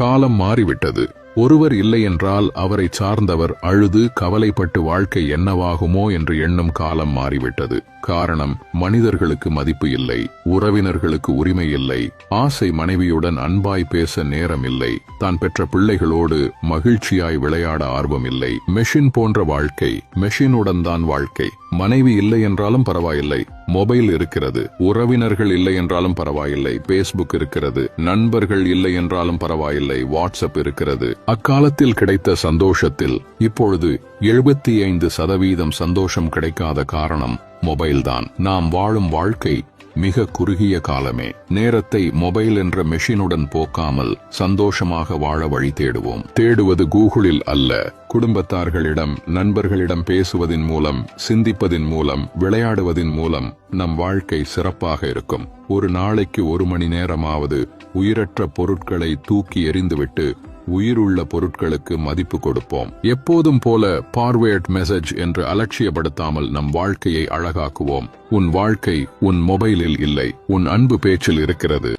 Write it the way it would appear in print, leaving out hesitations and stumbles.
காலம் மாறிவிட்டது. ஒருவர் இல்லை என்றால் அவரை சார்ந்தவர் அழுது கவலைப்பட்டு வாழ்க்கை என்னவாகுமோ என்று எண்ணும் காலம் மாறிவிட்டது. காரணம், மனிதர்களுக்கு மதிப்பு இல்லை, உறவினர்களுக்கு உரிமை இல்லை, ஆசை மனைவியுடன் அன்பாய் பேச நேரம் இல்லை, தான் பெற்ற பிள்ளைகளோடு மகிழ்ச்சியாய் விளையாட ஆர்வம் இல்லை. மெஷின் போன்ற வாழ்க்கை, மெஷினுடன் தான் வாழ்க்கை. மனைவி இல்லை என்றாலும் பரவாயில்லை, மொபைல் இருக்கிறது. உறவினர்கள் இல்லை என்றாலும் பரவாயில்லை, பேஸ்புக் இருக்கிறது. நண்பர்கள் இல்லை என்றாலும் பரவாயில்லை, வாட்ஸ்அப் இருக்கிறது. அக்காலத்தில் கிடைத்த சந்தோஷத்தில் இப்பொழுது 75% சந்தோஷம் கிடைக்காத காரணம் மொபைல்தான். நாம் வாழும் வாழ்க்கை மிக குறுகிய காலமே. நேரத்தை மொபைல் என்ற மெஷினுடன் போக்காமல் சந்தோஷமாக வாழ வழி தேடுவோம். தேடுவது கூகுளில் அல்ல, குடும்பத்தார்களிடம், நண்பர்களிடம் பேசுவதின் மூலம், சிந்திப்பதின் மூலம், விளையாடுவதின் மூலம் நம் வாழ்க்கை சிறப்பாக இருக்கும். ஒரு நாளைக்கு 1 மணி நேரமாவது உயிரற்ற பொருட்களை தூக்கி எறிந்துவிட்டு உயிருள்ள பொருட்களுக்கு மதிப்பு கொடுப்போம். எப்போதும் போல ஃபார்வேர்ட் மெசேஜ் என்று அலட்சியப்படுத்தாமல் நம் வாழ்க்கையை அழகாக்குவோம். உன் வாழ்க்கை உன் மொபைலில் இல்லை, உன் அன்பு பேச்சில் இருக்கிறது.